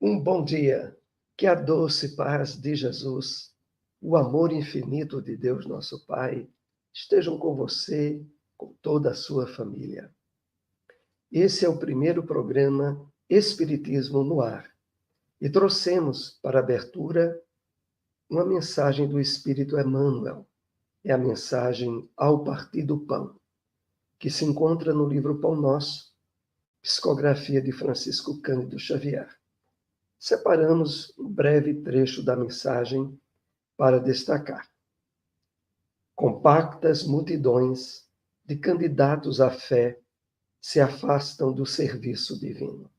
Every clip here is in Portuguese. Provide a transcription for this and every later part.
Um bom dia, que a doce paz de Jesus, o amor infinito de Deus nosso Pai, estejam com você, com toda a sua família. Esse é o primeiro programa Espiritismo no Ar e trouxemos para abertura uma mensagem do Espírito Emmanuel. É a mensagem ao partir do pão, que se encontra no livro Pão Nosso, psicografia de Francisco Cândido Xavier. Separamos um breve trecho da mensagem para destacar. Compactas multidões de candidatos à fé se afastam do serviço divino.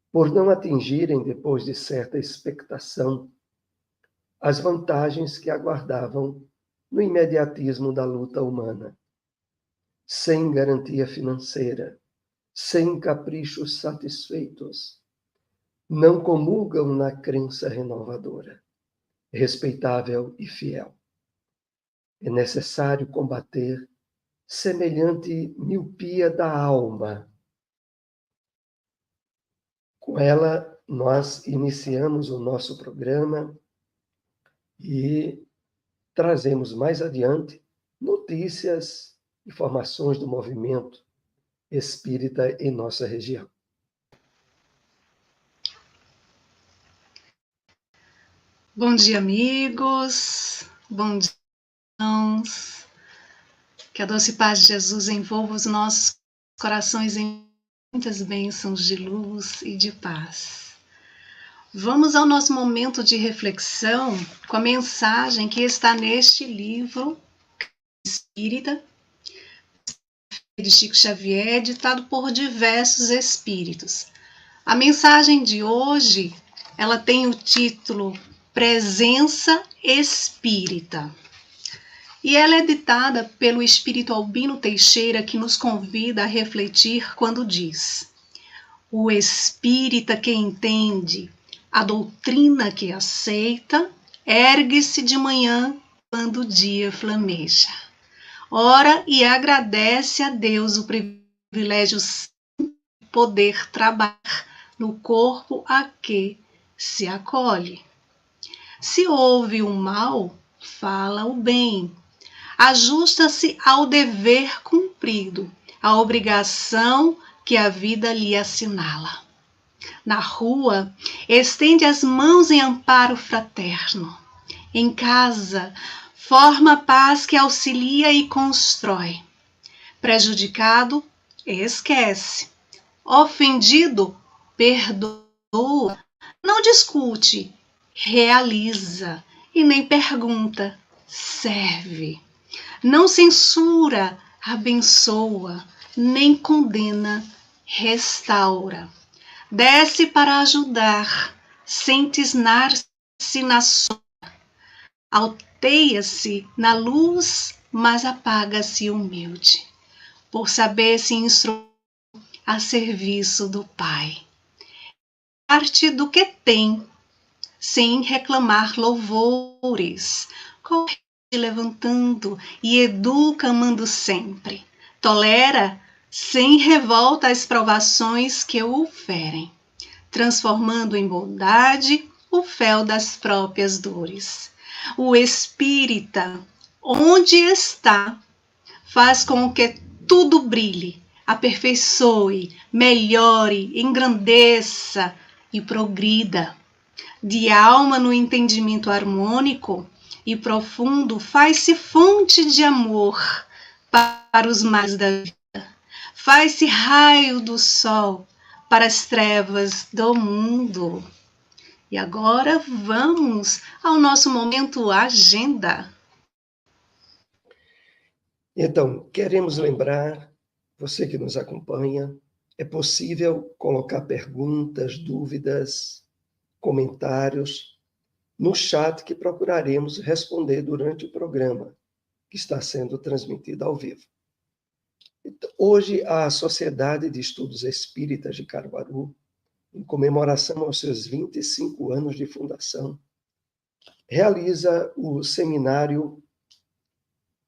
Por não atingirem, depois de certa expectação, as vantagens que aguardavam no imediatismo da luta humana. Sem garantia financeira, sem caprichos satisfeitos, não comulgam na crença renovadora, respeitável e fiel. É necessário combater semelhante miopia da alma. Com ela, nós iniciamos o nosso programa e trazemos mais adiante notícias, informações do movimento espírita em nossa região. Bom dia, amigos. Bom dia, irmãos. Que a doce paz de Jesus envolva os nossos corações em muitas bênçãos de luz e de paz. Vamos ao nosso momento de reflexão com a mensagem que está neste livro espírita de Chico Xavier, ditado por diversos espíritos. A mensagem de hoje, ela tem o título Presença Espírita. E ela é ditada pelo espírito Albino Teixeira, que nos convida a refletir quando diz: o espírita que entende a doutrina que aceita, ergue-se de manhã quando o dia flameja. Ora e agradece a Deus o privilégio de poder trabalhar no corpo a que se acolhe. Se ouve o mal, fala o bem. Ajusta-se ao dever cumprido, à obrigação que a vida lhe assinala. Na rua, estende as mãos em amparo fraterno. Em casa, forma a paz que auxilia e constrói. Prejudicado, esquece. Ofendido, perdoa. Não discute, realiza. E nem pergunta, serve. Não censura, abençoa, nem condena, restaura. Desce para ajudar, sem tisnar-se na sombra. Alteia-se na luz, mas apaga-se humilde, por saber se instruir a serviço do Pai. Parte do que tem, sem reclamar louvores, corre levantando e educa amando sempre. Tolera sem revolta as provações que o ferem, transformando em bondade o fel das próprias dores. O espírita, onde está, faz com que tudo brilhe, aperfeiçoe, melhore, engrandeça e progrida. De alma no entendimento harmônico e profundo, faz-se fonte de amor para os males da vida. Faz-se raio do sol para as trevas do mundo. E agora vamos ao nosso momento agenda. Então, queremos lembrar, você que nos acompanha, é possível colocar perguntas, dúvidas, comentários no chat que procuraremos responder durante o programa, que está sendo transmitido ao vivo. Hoje, a Sociedade de Estudos Espíritas de Caruaru, em comemoração aos seus 25 anos de fundação, realiza o seminário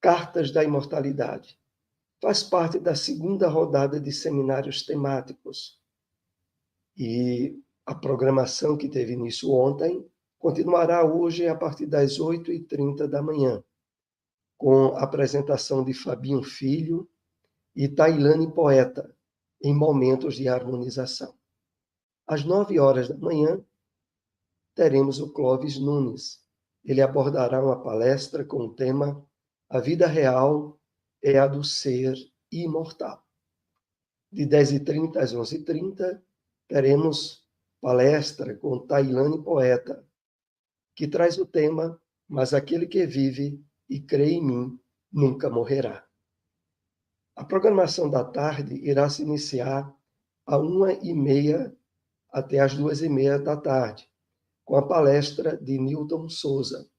Cartas da Imortalidade. Faz parte da segunda rodada de seminários temáticos. E A programação que teve início ontem continuará hoje a partir das 8h30 da manhã, com a apresentação de Fabinho Filho e Tailane Poeta, em momentos de harmonização. Às 9h da manhã, teremos o Clóvis Nunes. Ele abordará uma palestra com o tema A Vida Real é a do Ser Imortal. De 10h30 às 11h30, teremos palestra com Tailane Poeta, que traz o tema Mas aquele que vive e crê em mim nunca morrerá. A programação da tarde irá se iniciar às 1h30 até às 2h30 da tarde, com a palestra de Newton Souza.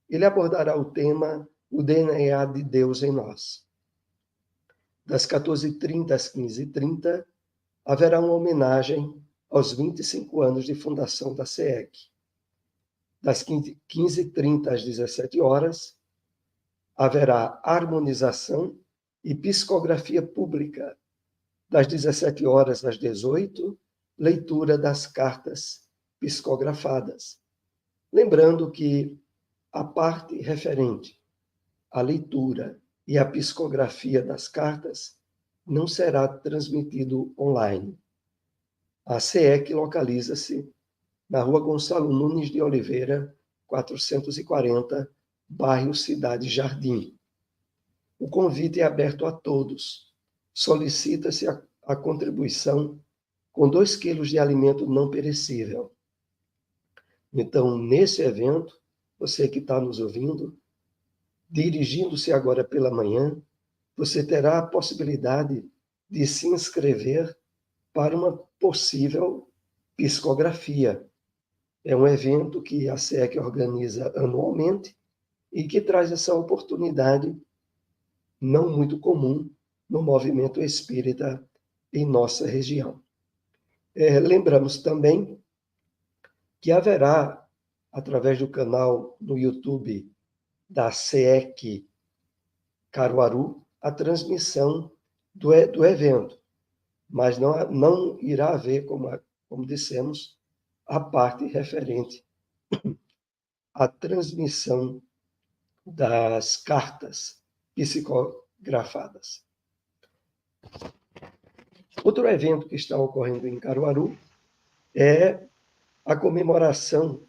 Ele abordará o tema O DNA de Deus em Nós. Das 14h30 às 15h30, haverá uma homenagem aos 25 anos de fundação da SEEC. Das 15h30 às 17h, haverá harmonização e psicografia pública. Das 17h às 18h, leitura das cartas psicografadas. Lembrando que a parte referente à leitura e à psicografia das cartas não será transmitido online. A SEEC localiza-se na Rua Gonçalo Nunes de Oliveira, 440, bairro Cidade Jardim. O convite é aberto a todos. Solicita-se a contribuição com 2 quilos de alimento não perecível. Então, nesse evento, você que está nos ouvindo, dirigindo-se agora pela manhã, você terá a possibilidade de se inscrever para uma possível psicografia. É um evento que a SEEC organiza anualmente e que traz essa oportunidade não muito comum no movimento espírita em nossa região. Lembramos também que haverá, através do canal no YouTube da SEEC Caruaru, a transmissão do evento, mas não irá haver, como dissemos, a parte referente à transmissão das cartas psicografadas. Outro evento que está ocorrendo em Caruaru é a comemoração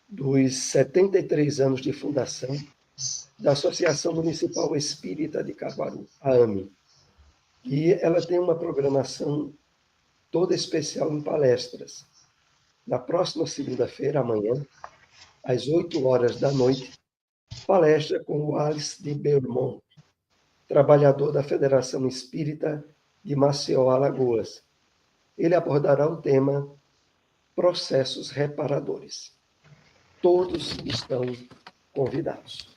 dos 73 anos de fundação da Associação Municipal Espírita de Caruaru, a AME. E ela tem uma programação toda especial em palestras. Na próxima segunda-feira, amanhã, às 8h da noite, palestra com o Alice de Belmont, trabalhador da Federação Espírita de Maceió, Alagoas. Ele abordará o tema Processos Reparadores. Todos estão convidados.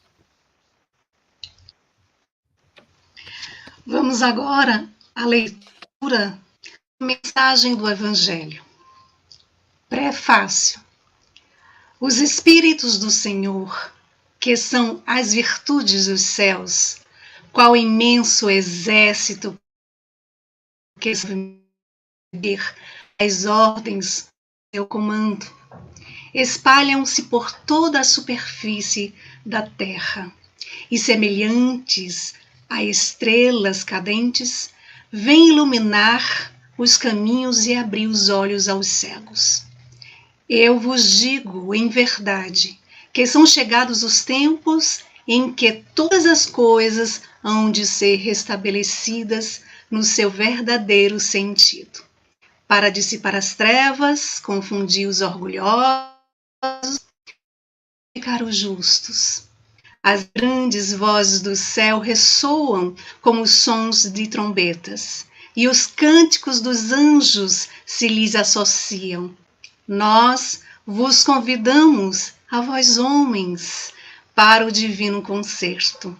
Vamos agora à leitura da mensagem do Evangelho. Prefácio. Os Espíritos do Senhor, que são as virtudes dos céus, qual imenso exército que sabe as ordens do seu comando, espalham-se por toda a superfície da terra, e semelhantes a estrelas cadentes, vêm iluminar os caminhos e abrir os olhos aos cegos. Eu vos digo, em verdade, que são chegados os tempos em que todas as coisas hão de ser restabelecidas no seu verdadeiro sentido, para dissipar as trevas, confundir os orgulhosos, ficar os justos. As grandes vozes do céu ressoam como os sons de trombetas, e os cânticos dos anjos se lhes associam. Nós vos convidamos, a vós homens, para o divino concerto.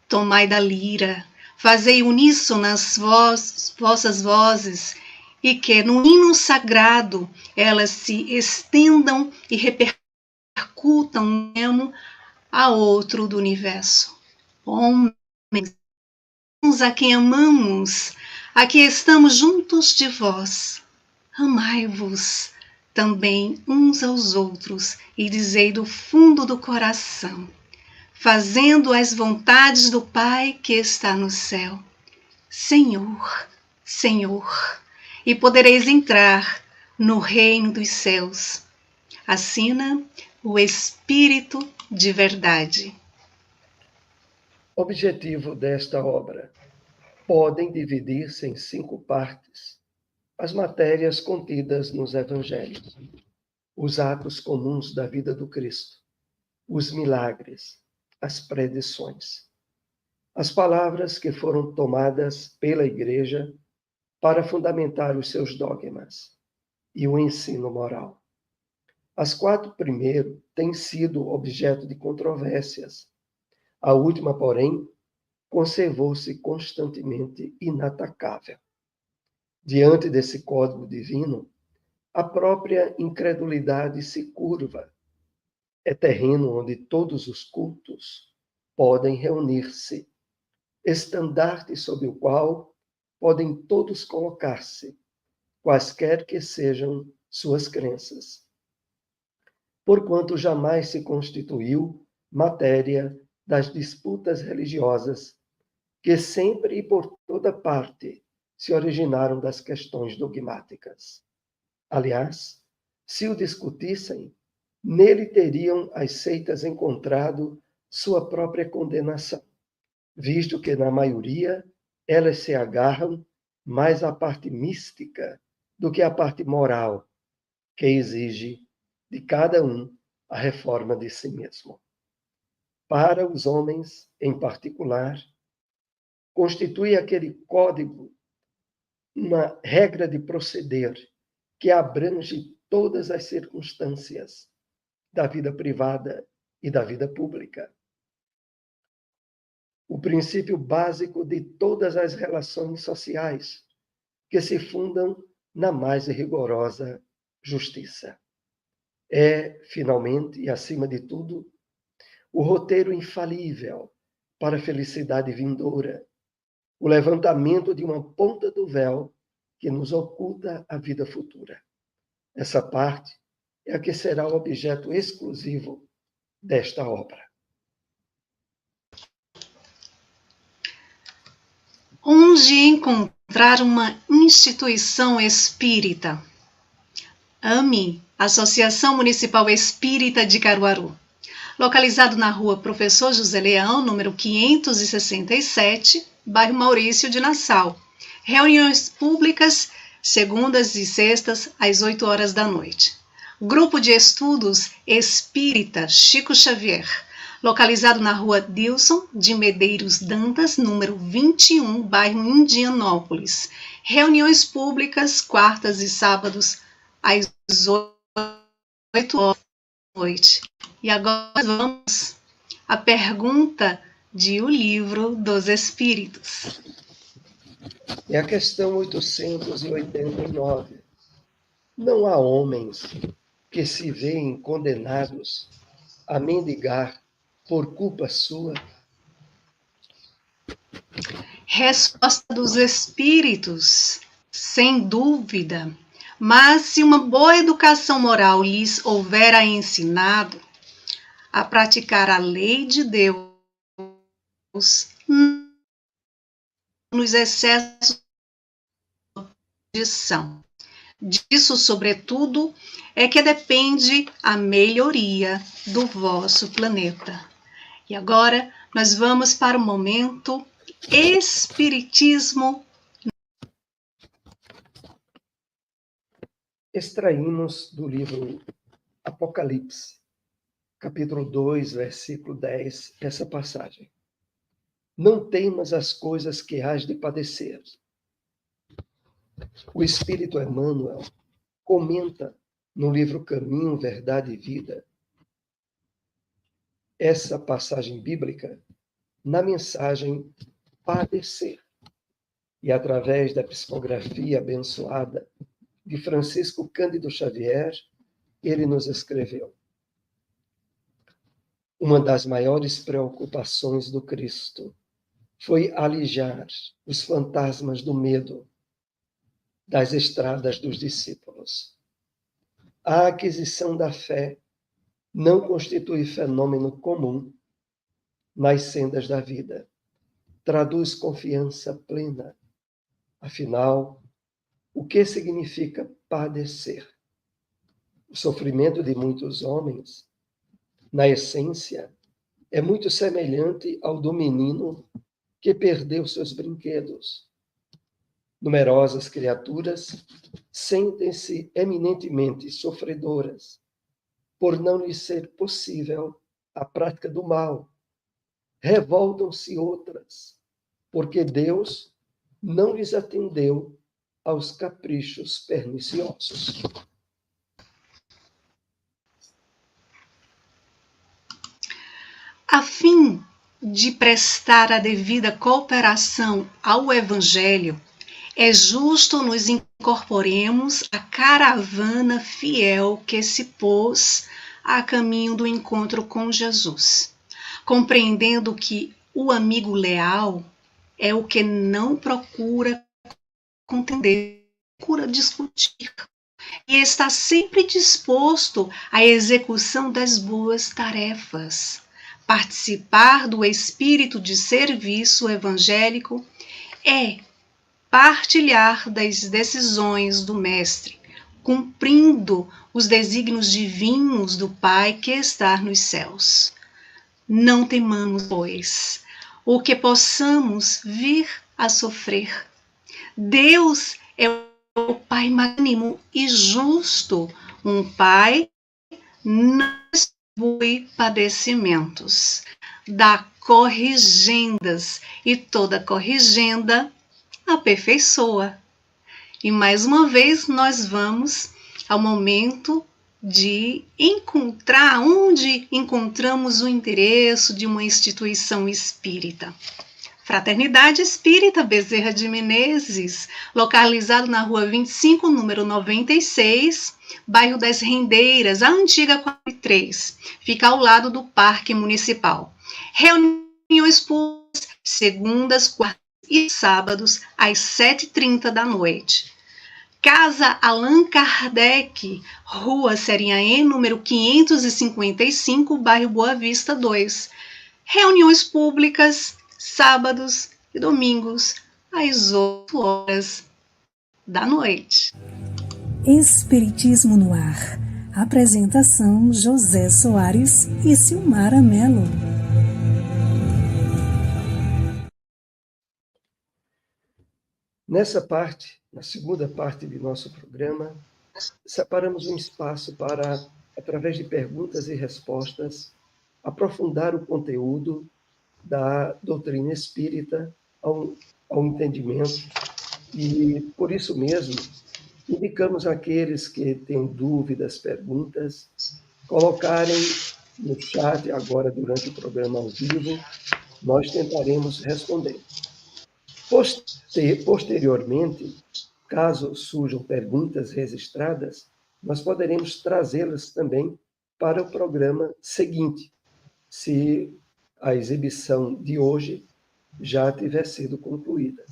Tomai da lira, fazei uníssono as vossas vozes, e que no hino sagrado elas se estendam e repercutam um a outro do universo. Homens, a quem amamos, a que estamos juntos de vós, amai-vos também uns aos outros e dizei do fundo do coração, fazendo as vontades do Pai que está no céu. Senhor, Senhor, e podereis entrar no reino dos céus. Assina o Espírito de verdade. Objetivo desta obra: podem dividir-se em 5 partes as matérias contidas nos evangelhos, os atos comuns da vida do Cristo, os milagres, as predições, as palavras que foram tomadas pela Igreja para fundamentar os seus dogmas e o ensino moral. As 4 primeiras têm sido objeto de controvérsias. A última, porém, conservou-se constantemente inatacável. Diante desse código divino, a própria incredulidade se curva. É terreno onde todos os cultos podem reunir-se, estandarte sob o qual podem todos colocar-se, quaisquer que sejam suas crenças. Porquanto jamais se constituiu matéria das disputas religiosas, que sempre e por toda parte se originaram das questões dogmáticas. Aliás, se o discutissem, nele teriam as seitas encontrado sua própria condenação, visto que, na maioria, elas se agarram mais à parte mística do que à parte moral, que exige de cada um a reforma de si mesmo. Para os homens, em particular, constitui aquele código uma regra de proceder que abrange todas as circunstâncias da vida privada e da vida pública. O princípio básico de todas as relações sociais, que se fundam na mais rigorosa justiça. É, finalmente e acima de tudo, o roteiro infalível para a felicidade vindoura, o levantamento de uma ponta do véu que nos oculta a vida futura. Essa parte é a que será o objeto exclusivo desta obra. Onde encontrar uma instituição espírita? AME, Associação Municipal Espírita de Caruaru. Localizado na rua Professor José Leão, número 567, bairro Maurício de Nassau. Reuniões públicas, segundas e sextas, às 8 horas da noite. Grupo de Estudos Espírita Chico Xavier. Localizado na rua Dilson de Medeiros Dantas, número 21, bairro Indianópolis. Reuniões públicas, quartas e sábados, às 8 horas da noite. E agora vamos à pergunta de O Livro dos Espíritos. É a questão 889. Não há homens que se veem condenados a mendigar por culpa sua? Resposta dos Espíritos, sem dúvida. Mas se uma boa educação moral lhes houvera ensinado a praticar a lei de Deus nos excessos de condição. Disso, sobretudo, é que depende a melhoria do vosso planeta. E agora nós vamos para o momento Espiritismo. Extraímos do livro Apocalipse, capítulo 2, versículo 10, essa passagem. Não temas as coisas que hás de padecer. O Espírito Emmanuel comenta no livro Caminho, Verdade e Vida essa passagem bíblica na mensagem Padecer. E através da psicografia abençoada de Francisco Cândido Xavier, ele nos escreveu: uma das maiores preocupações do Cristo foi alijar os fantasmas do medo, das estradas dos discípulos. A aquisição da fé não constitui fenômeno comum nas sendas da vida. Traduz confiança plena. Afinal, o que significa padecer? O sofrimento de muitos homens, na essência, é muito semelhante ao do menino que perdeu seus brinquedos. Numerosas criaturas sentem-se eminentemente sofredoras por não lhes ser possível a prática do mal. Revoltam-se outras, porque Deus não lhes atendeu aos caprichos perniciosos. A fim de prestar a devida cooperação ao Evangelho, é justo nos incorporemos à caravana fiel que se pôs a caminho do encontro com Jesus, compreendendo que o amigo leal é o que não procura contender, procura discutir, e está sempre disposto à execução das boas tarefas. Participar do espírito de serviço evangélico é partilhar das decisões do Mestre, cumprindo os desígnios divinos do Pai que está nos céus. Não temamos, pois, o que possamos vir a sofrer. Deus é o Pai magnânimo e justo, um Pai não distribui padecimentos, dá corrigendas, e toda corrigenda aperfeiçoa. E mais uma vez nós vamos ao momento de encontrar, onde encontramos o endereço de uma instituição espírita. Fraternidade Espírita Bezerra de Menezes, localizado na rua 25, número 96, bairro das Rendeiras, a antiga 43. Fica ao lado do Parque Municipal. Reuniões públicas, segundas, quartas e sábados, às 7h30 da noite. Casa Allan Kardec, Rua Serinhaém, número 555, bairro Boa Vista 2. Reuniões públicas, sábados e domingos, às 8h da noite. Espiritismo no Ar. Apresentação: José Soares e Silmara Mello. Nessa parte, na segunda parte de nosso programa, separamos um espaço para, através de perguntas e respostas, aprofundar o conteúdo da doutrina espírita ao entendimento. E, por isso mesmo, indicamos àqueles que têm dúvidas, perguntas, colocarem no chat agora durante o programa ao vivo, nós tentaremos responder. Posteriormente, caso surjam perguntas registradas, nós poderemos trazê-las também para o programa seguinte, se a exibição de hoje já tiver sido concluída.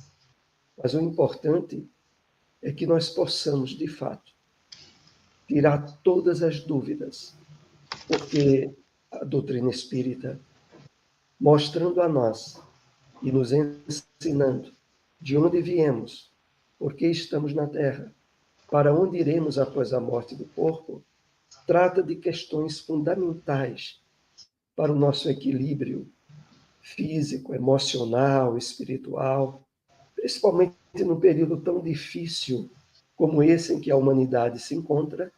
Mas o importante é que nós possamos, de fato, tirar todas as dúvidas, porque a doutrina espírita, mostrando a nós e nos ensinando de onde viemos, por que estamos na Terra, para onde iremos após a morte do corpo, trata de questões fundamentais para o nosso equilíbrio físico, emocional, espiritual, principalmente num período tão difícil como esse em que a humanidade se encontra,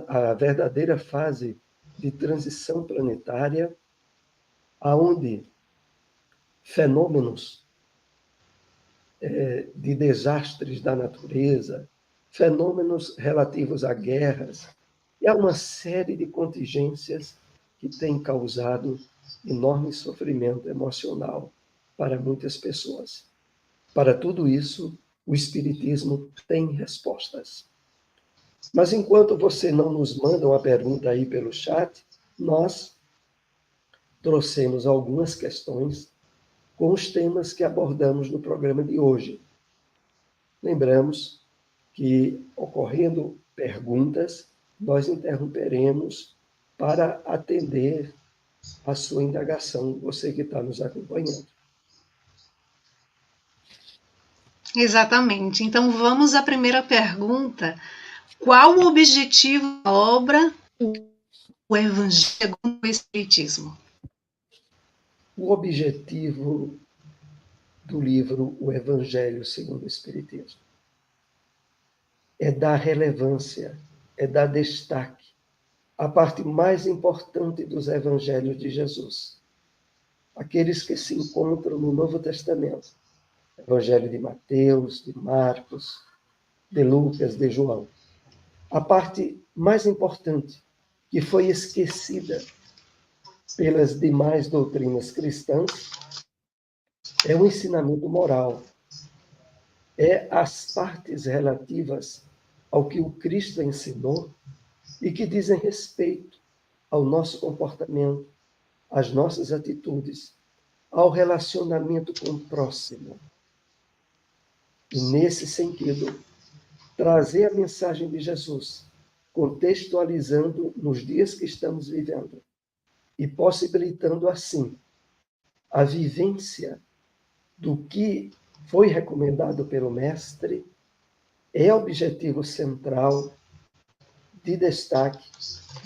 a verdadeira fase de transição planetária, aonde fenômenos de desastres da natureza, fenômenos relativos a guerras, e há uma série de contingências que têm causado enorme sofrimento emocional para muitas pessoas. Para tudo isso, o Espiritismo tem respostas. Mas enquanto você não nos manda uma pergunta aí pelo chat, nós trouxemos algumas questões com os temas que abordamos no programa de hoje. Lembramos que, ocorrendo perguntas, nós interromperemos para atender a sua indagação, você que está nos acompanhando. Exatamente. Então, vamos à primeira pergunta. Qual o objetivo da obra O Evangelho segundo o Espiritismo? O objetivo do livro O Evangelho segundo o Espiritismo é dar relevância, é dar destaque à parte mais importante dos evangelhos de Jesus, aqueles que se encontram no Novo Testamento. Evangelho de Mateus, de Marcos, de Lucas, de João. A parte mais importante, que foi esquecida pelas demais doutrinas cristãs, é o ensinamento moral. É as partes relativas ao que o Cristo ensinou e que dizem respeito ao nosso comportamento, às nossas atitudes, ao relacionamento com o próximo. E, nesse sentido, trazer a mensagem de Jesus, contextualizando nos dias que estamos vivendo e possibilitando, assim, a vivência do que foi recomendado pelo Mestre, é objetivo central de destaque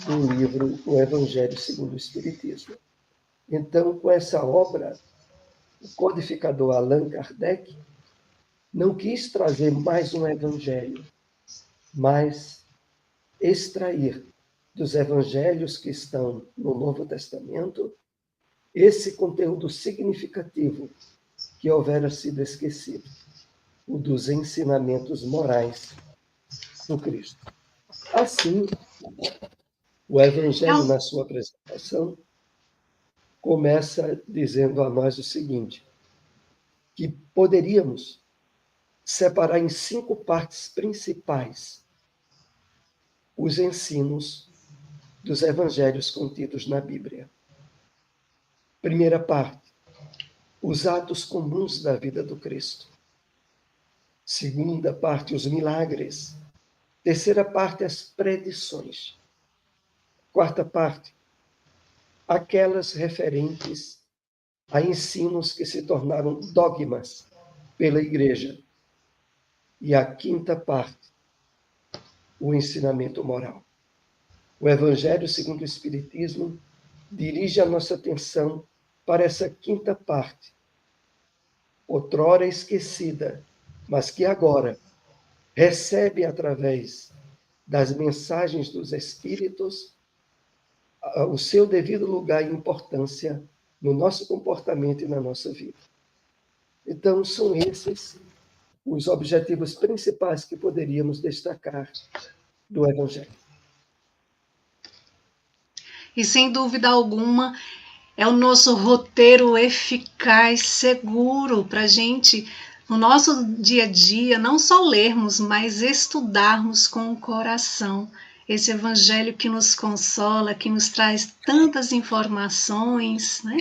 do livro O Evangelho segundo o Espiritismo. Então, com essa obra, o codificador Allan Kardec não quis trazer mais um evangelho, mas extrair dos evangelhos que estão no Novo Testamento esse conteúdo significativo que houvera sido esquecido, o dos ensinamentos morais do Cristo. Assim, o Evangelho, na sua apresentação, começa dizendo a nós o seguinte, que poderíamos separar em 5 partes principais os ensinos dos evangelhos contidos na Bíblia. Primeira parte, os atos comuns da vida do Cristo. Segunda parte, os milagres. Terceira parte, as predições. Quarta parte, aquelas referentes a ensinos que se tornaram dogmas pela Igreja. E a quinta parte, o ensinamento moral. O Evangelho segundo o Espiritismo dirige a nossa atenção para essa quinta parte, outrora esquecida, mas que agora recebe, através das mensagens dos Espíritos, o seu devido lugar e importância no nosso comportamento e na nossa vida. Então, são esses os objetivos principais que poderíamos destacar do Evangelho. E, sem dúvida alguma, é o nosso roteiro eficaz, seguro, para a gente, no nosso dia a dia, não só lermos, mas estudarmos com o coração esse Evangelho que nos consola, que nos traz tantas informações, né?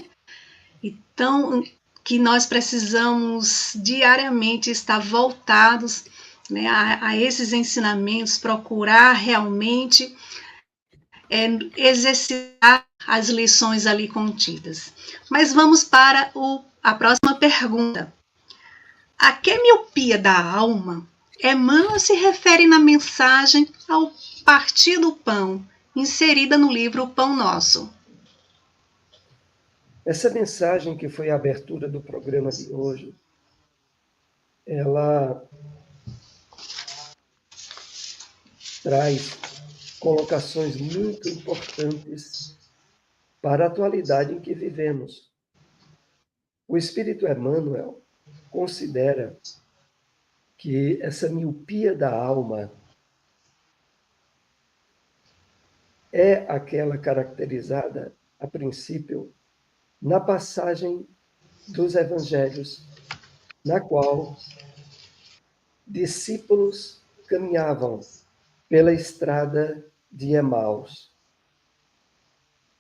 Então, que nós precisamos diariamente estar voltados, né, a esses ensinamentos, procurar realmente exercitar as lições ali contidas. Mas vamos para a próxima pergunta. A que miopia da alma Emmanuel se refere na mensagem ao partir do pão, inserida no livro Pão Nosso? Essa mensagem, que foi a abertura do programa de hoje, ela traz colocações muito importantes para a atualidade em que vivemos. O Espírito Emmanuel considera que essa miopia da alma é aquela caracterizada, a princípio, na passagem dos evangelhos, na qual discípulos caminhavam pela estrada de Emaús.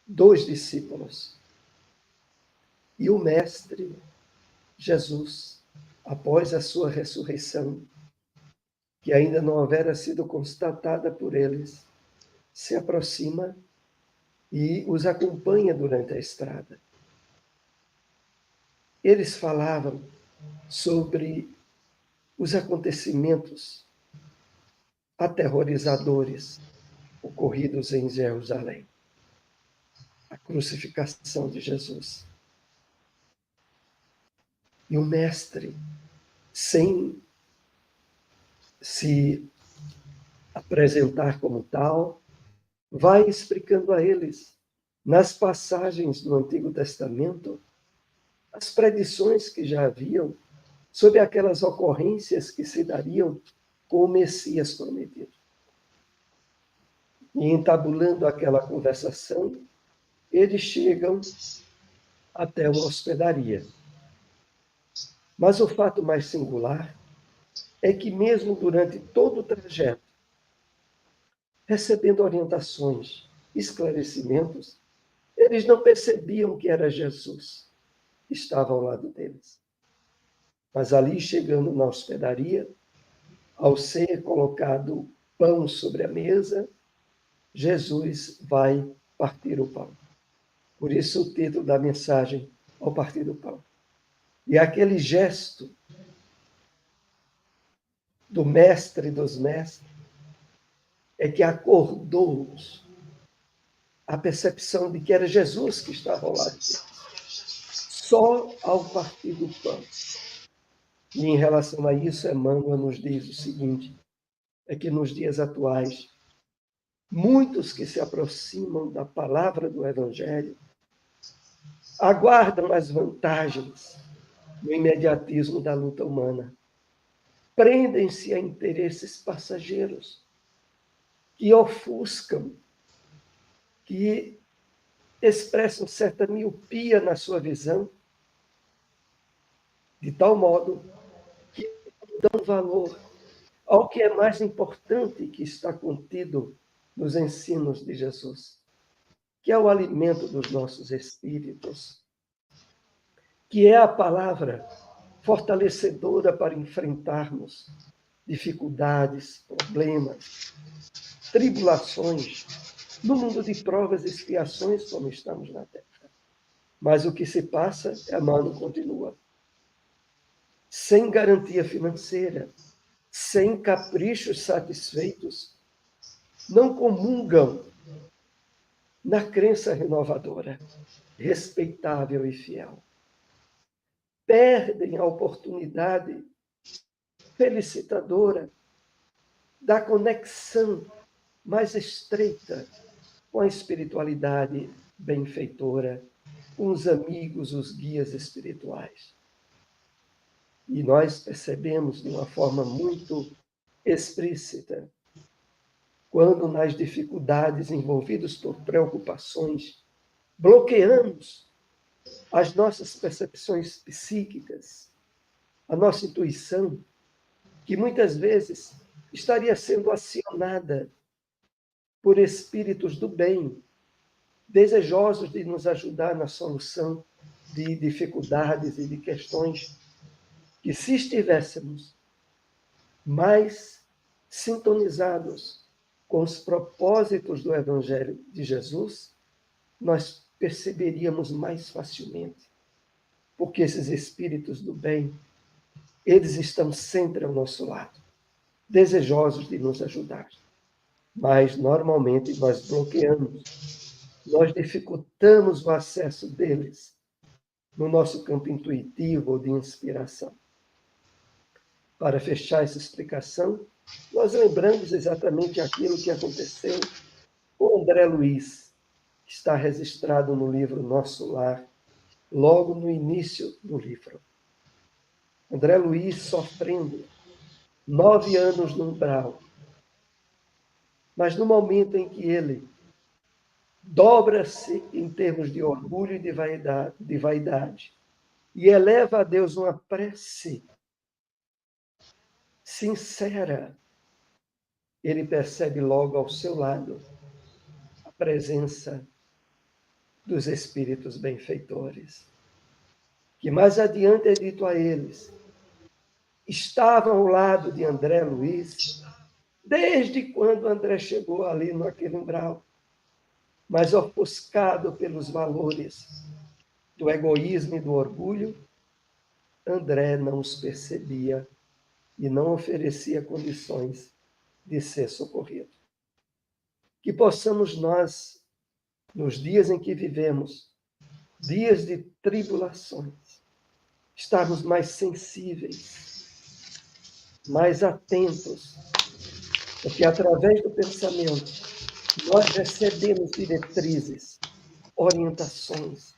2 discípulos. E o Mestre Jesus, após a sua ressurreição, que ainda não houvera sido constatada por eles, se aproxima e os acompanha durante a estrada. Eles falavam sobre os acontecimentos aterrorizadores ocorridos em Jerusalém. A crucificação de Jesus. E o mestre, sem se apresentar como tal, vai explicando a eles, nas passagens do Antigo Testamento, as predições que já haviam sobre aquelas ocorrências que se dariam com o Messias prometido. E entabulando aquela conversação, eles chegam até uma hospedaria. Mas o fato mais singular é que mesmo durante todo o trajeto, recebendo orientações, esclarecimentos, eles não percebiam que era Jesus que estava ao lado deles. Mas ali, chegando na hospedaria, ao ser colocado pão sobre a mesa, Jesus vai partir o pão. Por isso o título da mensagem, ao partir do pão. E aquele gesto do mestre dos mestres é que acordou-os a percepção de que era Jesus que estava ao lado deles. Só ao partir do pão. E em relação a isso, Emmanuel nos diz o seguinte, é que nos dias atuais, muitos que se aproximam da palavra do Evangelho aguardam as vantagens no imediatismo da luta humana. Prendem-se a interesses passageiros que ofuscam, que expressam certa miopia na sua visão, de tal modo que não dão valor ao que é mais importante que está contido nos ensinos de Jesus, que é o alimento dos nossos espíritos, que é a palavra fortalecedora para enfrentarmos dificuldades, problemas, tribulações, no mundo de provas e expiações, como estamos na Terra. Mas o que se passa, Emmanuel continua, sem garantia financeira, sem caprichos satisfeitos, não comungam na crença renovadora, respeitável e fiel. Perdem a oportunidade felicitadora da conexão mais estreita com a espiritualidade benfeitora, com os amigos, os guias espirituais. E nós percebemos de uma forma muito explícita, quando nas dificuldades envolvidos por preocupações, bloqueamos as nossas percepções psíquicas, a nossa intuição, que muitas vezes estaria sendo acionada por espíritos do bem, desejosos de nos ajudar na solução de dificuldades e de questões que, se estivéssemos mais sintonizados com os propósitos do Evangelho de Jesus, nós perceberíamos mais facilmente. Porque esses espíritos do bem, eles estão sempre ao nosso lado, desejosos de nos ajudar. Mas, normalmente, nós bloqueamos, nós dificultamos o acesso deles no nosso campo intuitivo ou de inspiração. Para fechar essa explicação, nós lembramos exatamente aquilo que aconteceu com André Luiz, que está registrado no livro Nosso Lar, logo no início do livro. André Luiz sofrendo 9 anos no umbral, mas no momento em que ele dobra-se em termos de orgulho e de vaidade e eleva a Deus uma prece sincera, ele percebe logo ao seu lado a presença dos espíritos benfeitores, que mais adiante é dito a eles: estava ao lado de André Luiz, desde quando André chegou ali naquele umbral, mas ofuscado pelos valores do egoísmo e do orgulho, André não os percebia e não oferecia condições de ser socorrido. Que possamos nós, nos dias em que vivemos, dias de tribulações, estarmos mais sensíveis, mais atentos, porque através do pensamento nós recebemos diretrizes, orientações,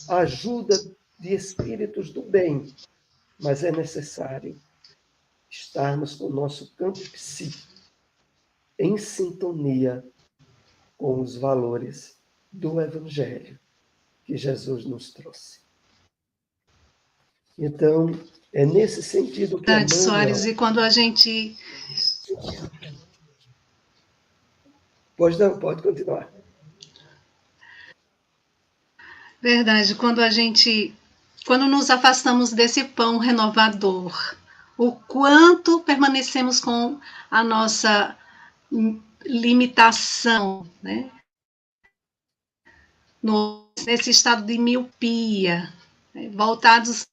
ajuda de espíritos do bem, mas é necessário estarmos com o nosso campo psíquico em sintonia com os valores do Evangelho que Jesus nos trouxe. Então, é nesse sentido que Verdade, Soares, e quando a gente... Pode continuar. Verdade, quando nos afastamos desse pão renovador, o quanto permanecemos com a nossa limitação, né? Nesse estado de miopia, né? Voltados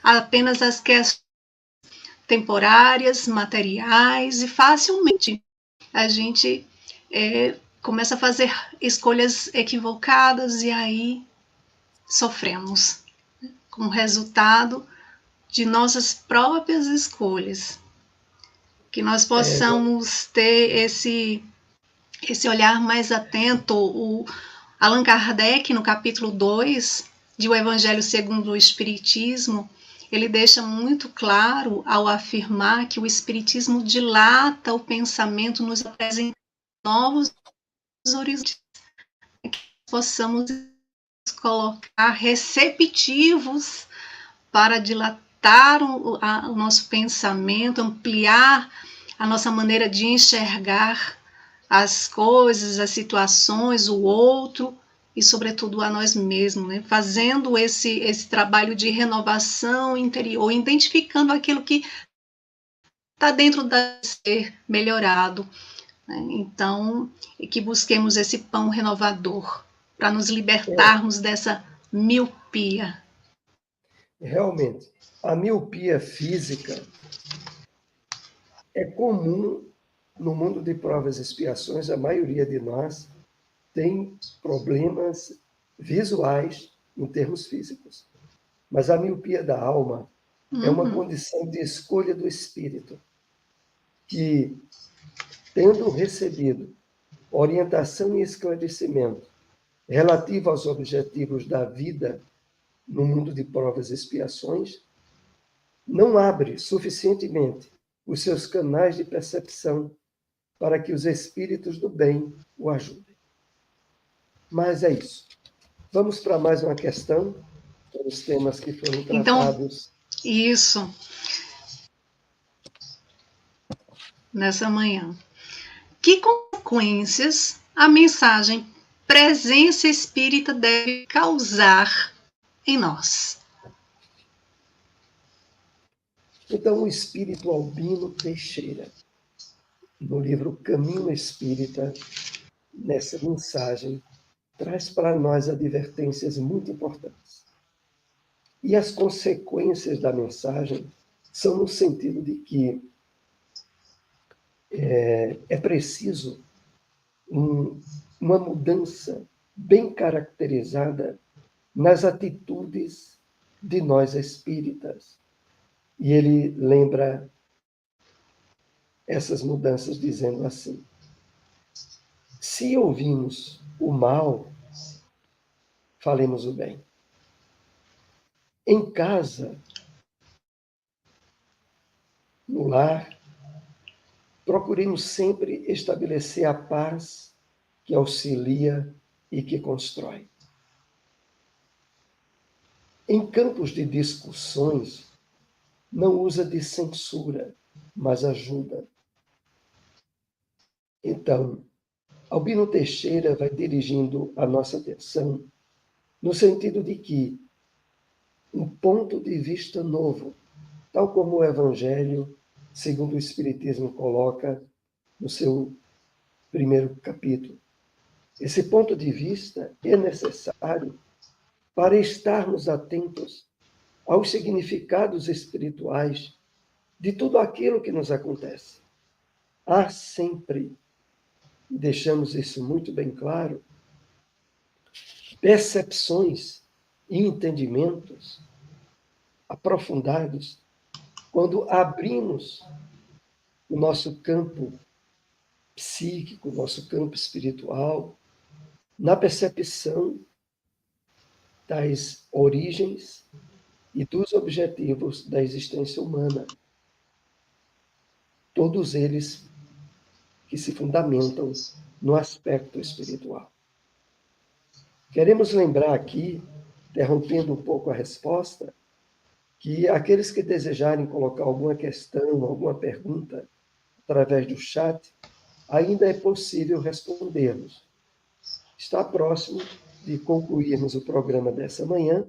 apenas às questões temporárias, materiais, e facilmente a gente começa a fazer escolhas equivocadas e aí sofremos como resultado de nossas próprias escolhas. Que nós possamos ter esse olhar mais atento. O Allan Kardec, no capítulo 2 de O Evangelho segundo o Espiritismo, ele deixa muito claro ao afirmar que o Espiritismo dilata o pensamento, nos apresenta novos horizontes, que possamos colocar receptivos para dilatar o nosso pensamento, ampliar a nossa maneira de enxergar as coisas, as situações, o outro e, sobretudo, a nós mesmos, né? Fazendo esse trabalho de renovação interior, identificando aquilo que está dentro da ser melhorado, né? Então, que busquemos esse pão renovador para nos libertarmos dessa miopia. Realmente, a miopia física é comum no mundo de provas e expiações. A maioria de nós tem problemas visuais em termos físicos. Mas a miopia da alma é uma condição de escolha do espírito, que, tendo recebido orientação e esclarecimento relativo aos objetivos da vida no mundo de provas e expiações, não abre suficientemente os seus canais de percepção para que os espíritos do bem o ajudem. Mas é isso. Vamos para mais uma questão, para os temas que foram tratados. Então, isso. Nessa manhã. Que consequências a mensagem presença espírita deve causar em nós? Então, o espírito Albino Teixeira, no livro Caminho Espírita, nessa mensagem, traz para nós advertências muito importantes. E as consequências da mensagem são no sentido de que é preciso uma mudança bem caracterizada nas atitudes de nós espíritas. E ele lembra essas mudanças dizendo assim: se ouvimos o mal, falemos o bem. Em casa, no lar, procuremos sempre estabelecer a paz que auxilia e que constrói. Em campos de discussões, não usa de censura, mas ajuda. Então, Albino Teixeira vai dirigindo a nossa atenção no sentido de que um ponto de vista novo tal como o Evangelho, segundo o Espiritismo coloca no seu primeiro capítulo. Esse ponto de vista é necessário para estarmos atentos aos significados espirituais de tudo aquilo que nos acontece. Há sempre, e deixamos isso muito bem claro, percepções e entendimentos aprofundados quando abrimos o nosso campo psíquico, o nosso campo espiritual, na percepção das origens e dos objetivos da existência humana. Todos eles que se fundamentam no aspecto espiritual. Queremos lembrar aqui, interrompendo um pouco a resposta, que aqueles que desejarem colocar alguma questão, alguma pergunta através do chat, ainda é possível respondermos. Está próximo de concluirmos o programa dessa manhã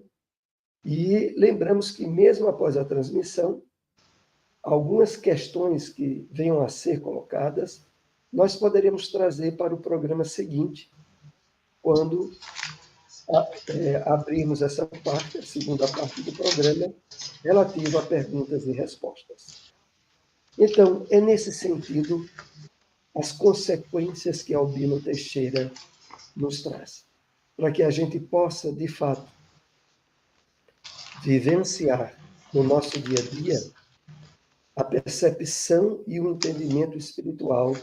e lembramos que, mesmo após a transmissão, algumas questões que venham a ser colocadas, nós poderemos trazer para o programa seguinte, quando abrirmos essa parte, a segunda parte do programa, relativa a perguntas e respostas. Então, é nesse sentido as consequências que Albino Teixeira nos traz, para que a gente possa, de fato, vivenciar no nosso dia a dia a percepção e o entendimento espiritual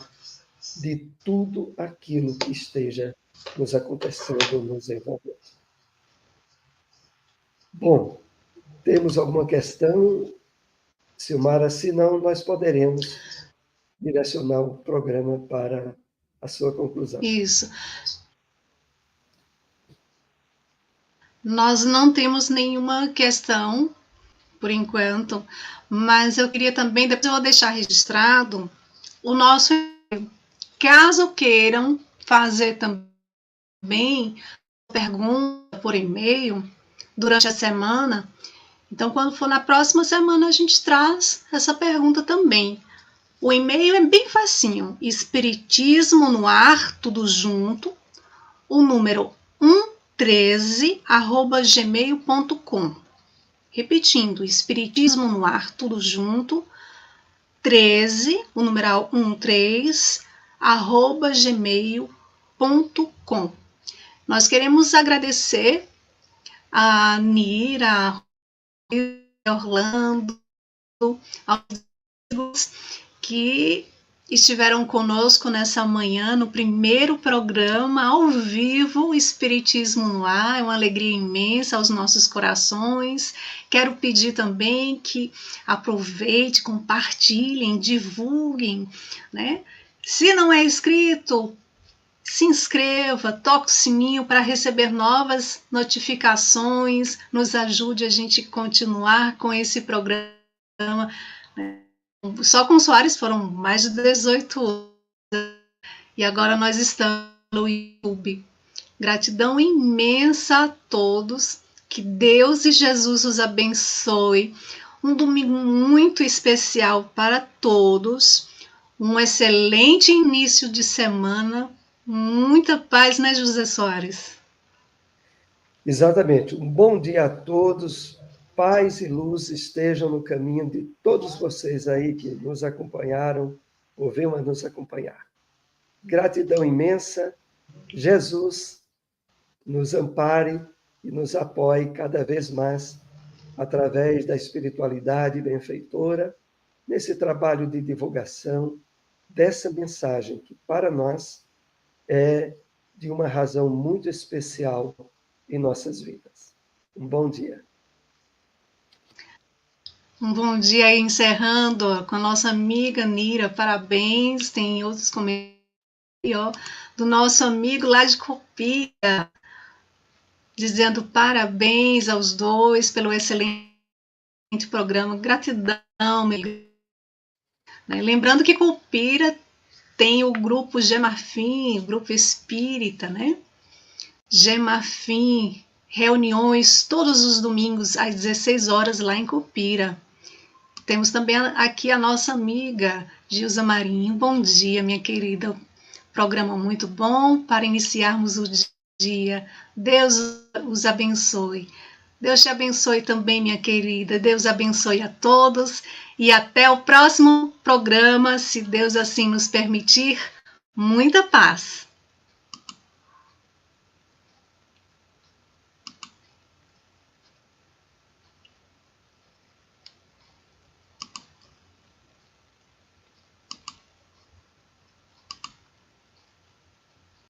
de tudo aquilo que esteja nos acontecendo, nos envolvendo. Bom, temos alguma questão, Silmara? Se não, nós poderemos direcionar o programa para a sua conclusão. Isso. Nós não temos nenhuma questão, por enquanto, mas eu queria também, depois eu vou deixar registrado o nosso e-mail. Caso queiram fazer também pergunta por e-mail durante a semana, então quando for na próxima semana a gente traz essa pergunta também. O e-mail é bem facinho, espiritismo no ar, tudo junto, o número 113@gmail.com. Repetindo, espiritismo no ar, tudo junto, 13, o numeral 13@gmail.com. Nós queremos agradecer a Nira, a Orlando, aos que estiveram conosco nessa manhã, no primeiro programa ao vivo, Espiritismo no Ar. É uma alegria imensa aos nossos corações. Quero pedir também que aproveite, compartilhem, divulguem, né? Se não é inscrito, se inscreva, toque o sininho para receber novas notificações, nos ajude a gente continuar com esse programa, né? Só com o Soares foram mais de 18 anos e agora nós estamos no YouTube. Gratidão imensa a todos, que Deus e Jesus os abençoe. Um domingo muito especial para todos, um excelente início de semana, muita paz, né, José Soares? Exatamente. Um bom dia a todos. Paz e luz estejam no caminho de todos vocês aí que nos acompanharam ou venham a nos acompanhar. Gratidão imensa. Jesus nos ampare e nos apoie cada vez mais através da espiritualidade benfeitora nesse trabalho de divulgação dessa mensagem que para nós é de uma razão muito especial em nossas vidas. Um bom dia. Um bom dia aí, encerrando com a nossa amiga Nira, parabéns, tem outros comentários do nosso amigo lá de Copia, dizendo parabéns aos dois pelo excelente programa, gratidão, meu amigo. Lembrando que Copira tem o grupo Gemarfim, o grupo espírita, né? Gemarfim, reuniões todos os domingos às 16 horas lá em Copira. Temos também aqui a nossa amiga Gilza Marinho. Bom dia, minha querida. Programa muito bom para iniciarmos o dia. Deus os abençoe. Deus te abençoe também, minha querida. Deus abençoe a todos. E até o próximo programa, se Deus assim nos permitir. Muita paz.